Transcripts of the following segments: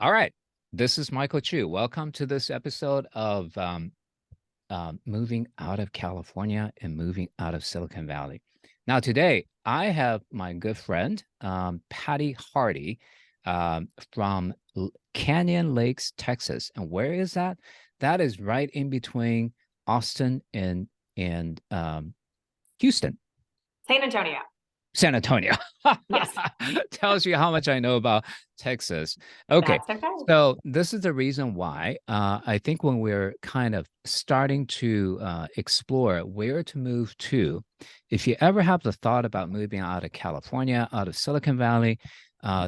All right. This is Michael Chu. Welcome to this episode of Moving Out of California and Moving Out of Silicon Valley. Now, today I have my good friend, Patty Hardy, from Canyon Lakes, Texas. And where is that? That is right in between Austin and Houston. San Antonio. San Antonio. Yes, Tells you how much I know about Texas. Okay. that's okay. So this is the reason why I think when we're kind of starting to explore where to move to, if you ever have the thought about moving out of California, out of Silicon Valley,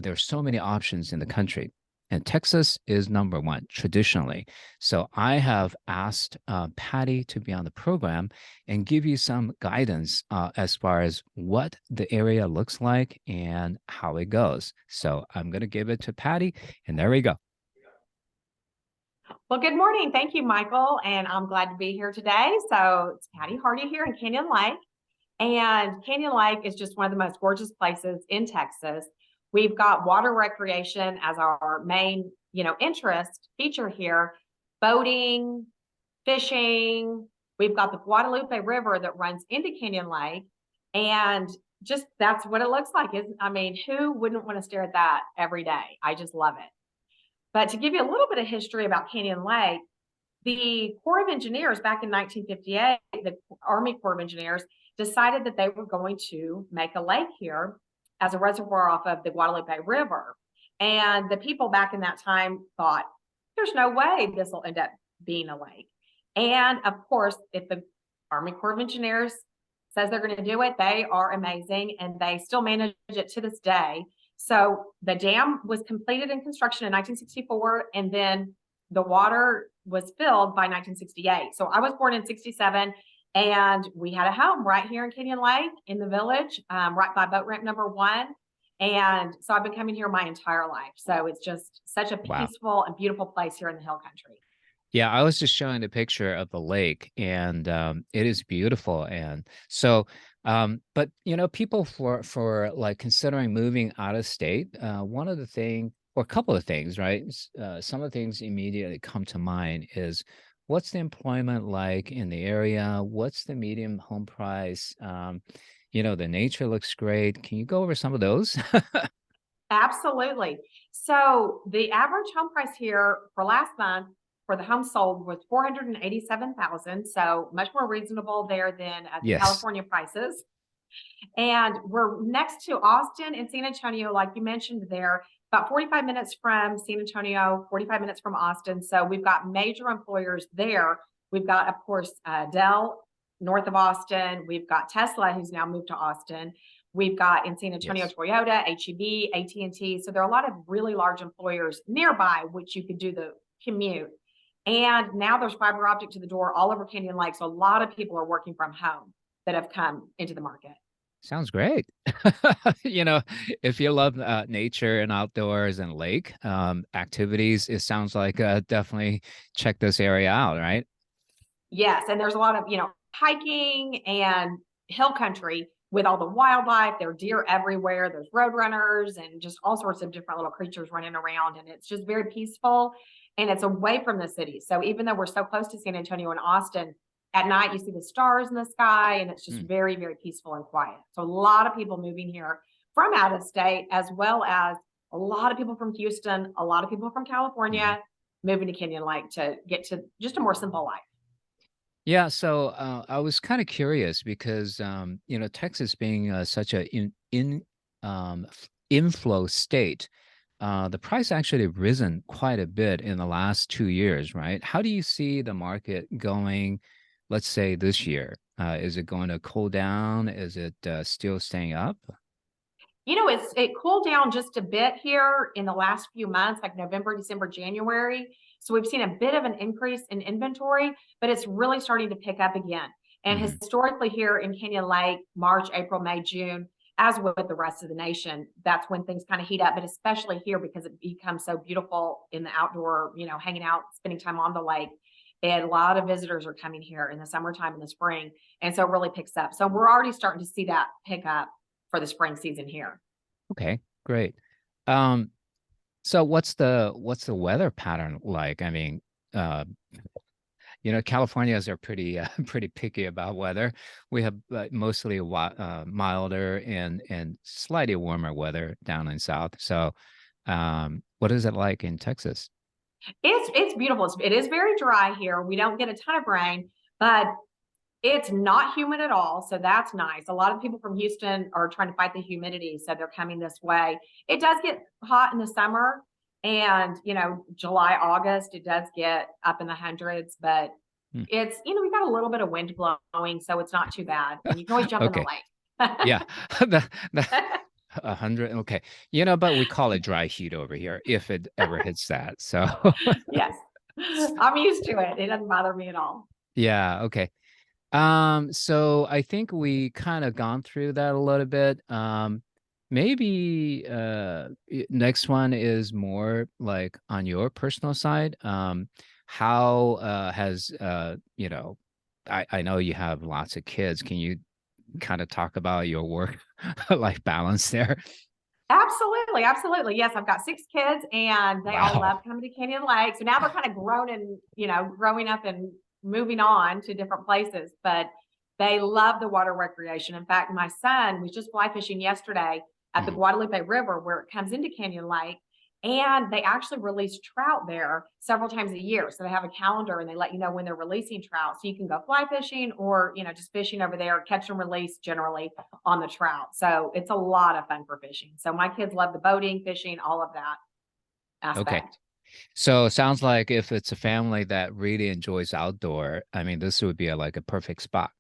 there's so many options in the country. And Texas is number one traditionally. So I have asked Patty to be on the program and give you some guidance as far as what the area looks like and how it goes. So I'm going to give it to Patty, and there we go. Well, good morning. Thank you, Michael. And I'm glad to be here today. So it's Patty Hardy here in Canyon Lake. And Canyon Lake is just one of the most gorgeous places in Texas. We've got water recreation as our main, interest feature here, boating, fishing. We've got the Guadalupe River that runs into Canyon Lake. And just that's what it looks like. I mean, who wouldn't want to stare at that every day? I just love it. But to give you a little bit of history about Canyon Lake, the Corps of Engineers back in 1958, the Army Corps of Engineers decided that they were going to make a lake here as a reservoir off of the Guadalupe River. And the people back in that time thought, there's no way this will end up being a lake. And of course, if the Army Corps of Engineers says they're going to do it, they are amazing and they still manage it to this day. So the dam was completed in construction in 1964, and then the water was filled by 1968. So I was born in 67, and we had a home right here in Canyon Lake in the village, right by boat ramp number one. And so I've been coming here my entire life. So it's just such a Wow. peaceful and beautiful place here in the Hill Country. Yeah, I was just showing a picture of the lake, and it is beautiful. And so, but people for like considering moving out of state, one of the thing or a couple of things, right? Some of the things immediately come to mind is what's the employment like in the area? What's the medium home price? The nature looks great. Can you go over some of those? Absolutely. So the average home price here for last month for the home sold was 487,000. So much more reasonable there than the Yes. California prices. And we're next to Austin and San Antonio, like you mentioned there, about 45 minutes from San Antonio, 45 minutes from Austin. So we've got major employers there. We've got, of course, Dell north of Austin. We've got Tesla, who's now moved to Austin. We've got in San Antonio, Yes. Toyota, HEB, AT&T. So there are a lot of really large employers nearby, which you could do the commute. And now there's fiber optic to the door all over Canyon Lake. So a lot of people are working from home that have come into the market. Sounds great. You know, if you love nature and outdoors and lake activities, it sounds like definitely check this area out, right? Yes, and there's a lot of, hiking and hill country with all the wildlife. There are deer everywhere. There's road runners and just all sorts of different little creatures running around. And it's just very peaceful and it's away from the city. So even though we're so close to San Antonio and Austin, at night you see the stars in the sky and it's just Mm. very, very peaceful and quiet. So a lot of people moving here from out of state, as well as a lot of people from Houston, a lot of people from Mhm. California moving to Canyon Lake to get to just a more simple life. Yeah, so I was kind of curious because Texas being such a inflow state, the price actually risen quite a bit in the last 2 years, right? How do you see the market going, let's say this year? Is it going to cool down? Is it still staying up? It cooled down just a bit here in the last few months, like November, December, January. So we've seen a bit of an increase in inventory, but it's really starting to pick up again. And Mhm. historically, here in Canyon Lake, March, April, May, June, as with the rest of the nation, that's when things kind of heat up. But especially here because it becomes so beautiful in the outdoor, hanging out, spending time on the lake. And a lot of visitors are coming here in the summertime and the spring. And so it really picks up. So we're already starting to see that pick up for the spring season here. Okay, great. Um, So what's the weather pattern like? I mean, uh, Californians are pretty pretty picky about weather. We have mostly milder and slightly warmer weather down in south. So, what is it like in Texas? It's beautiful. It is very dry here. We don't get a ton of rain, but it's not humid at all. So that's nice. A lot of people from Houston are trying to fight the humidity, so they're coming this way. It does get hot in the summer, and July, August, it does get up in the hundreds, but Hmm. it's we've got a little bit of wind blowing, so it's not too bad. And you can always jump in the Okay, lake. yeah, the 100. Okay, but we call it dry heat over here if it ever hits that. So, Yes. I'm used to it. It doesn't bother me at all. yeah, okay. So I think we kind of gone through that a little bit. Maybe next one is more like on your personal side. How has I know you have lots of kids. Can you kind of talk about your work life balance there? Absolutely, absolutely. Yes, I've got 6 kids and they all Wow. love coming to Canyon Lake. So now they're kind of grown and, growing up and moving on to different places, but they love the water recreation. In fact, my son was just fly fishing yesterday at the Mhm. Guadalupe River where it comes into Canyon Lake. And they actually release trout there several times a year. So they have a calendar and they let you know when they're releasing trout. So you can go fly fishing or, just fishing over there, catch and release generally on the trout. So it's a lot of fun for fishing. So my kids love the boating, fishing, all of that Okay. aspect. So it sounds like if it's a family that really enjoys outdoor, I mean, this would be like a perfect spot.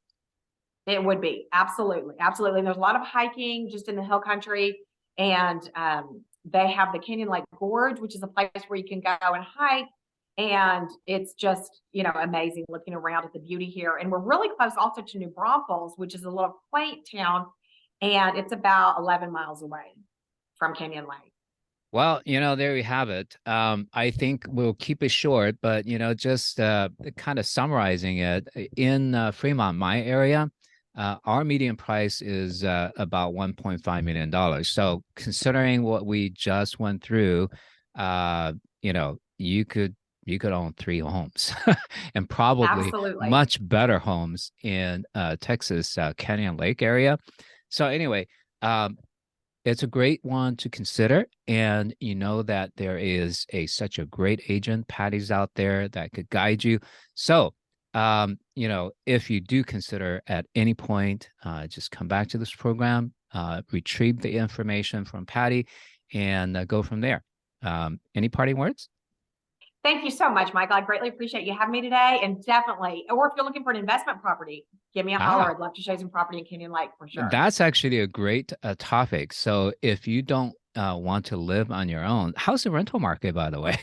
It would be absolutely, absolutely. And there's a lot of hiking just in the hill country, and they have the Canyon Lake Gorge, which is a place where you can go and hike. And it's just amazing looking around at the beauty here. And we're really close also to New Braunfels, which is a little quaint town, and it's about 11 miles away from Canyon Lake. Well, there you have it. I think we'll keep it short, but just kind of summarizing it in Fremont, my area, our median price is about $1.5 million. So considering what we just went through, you could own 3 homes and probably Absolutely. much better homes in Texas, Canyon Lake area. So anyway, it's a great one to consider. And you know that there is such a great agent, Patty's out there that could guide you. So, if you do consider at any point, just come back to this program, retrieve the information from Patty, and go from there. Any parting words? Thank you so much, Michael. I greatly appreciate you having me today. And definitely, or if you're looking for an investment property, give me a holler. Ah, I'd love to show you some property in Canyon Lake for sure. that's actually a great topic. So if you don't want to live on your own, how's the rental market, by the way?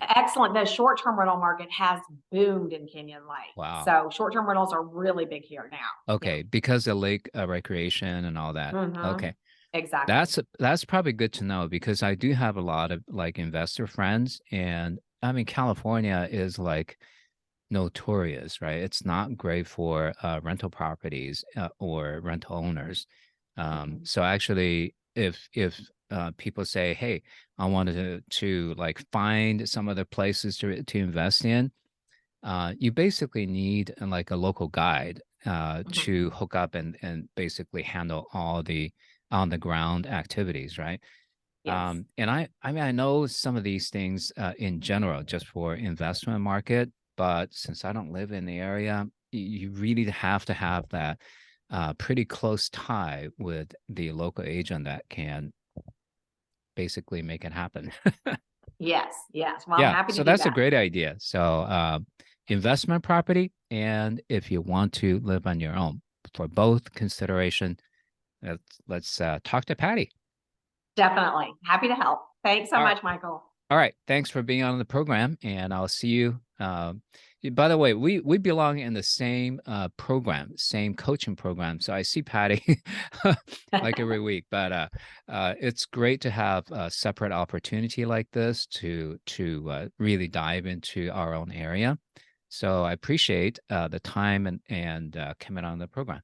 Excellent. The short term rental market has boomed in Canyon Lake. Wow. So short term rentals are really big here now. Yeah. Okay, because of lake recreation and all that. Hmm. Okay. Exactly. That's probably good to know because I do have a lot of like investor friends, and I mean California is like notorious, right? It's not great for rental properties or rental owners. Mhm. So actually, if people say, "Hey, I wanted to like find some other places to invest in," you basically need like a local guide Mhm. to hook up and basically handle all the on the ground activities, right? Yes. And I mean, I know some of these things in general, just for investment market, but since I don't live in the area, you really have to have that pretty close tie with the local agent that can basically make it happen. Yes. Yes. Well, I'm Yeah, happy to so do that's a that. great idea. So, investment property, and if you want to live on your own, for both consideration, let's talk to Patty. Definitely. Happy to help. Thanks so All right. much, Michael. All right. Thanks for being on the program, and I'll see you. By the way, we belong in the same program, same coaching program. So I see Patty like every week, but it's great to have a separate opportunity like this to really dive into our own area. So I appreciate the time and coming on the program.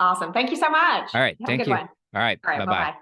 Awesome. Thank you so much. All right. Have a Thank good you. one. All right. All right. Bye Bye bye. bye.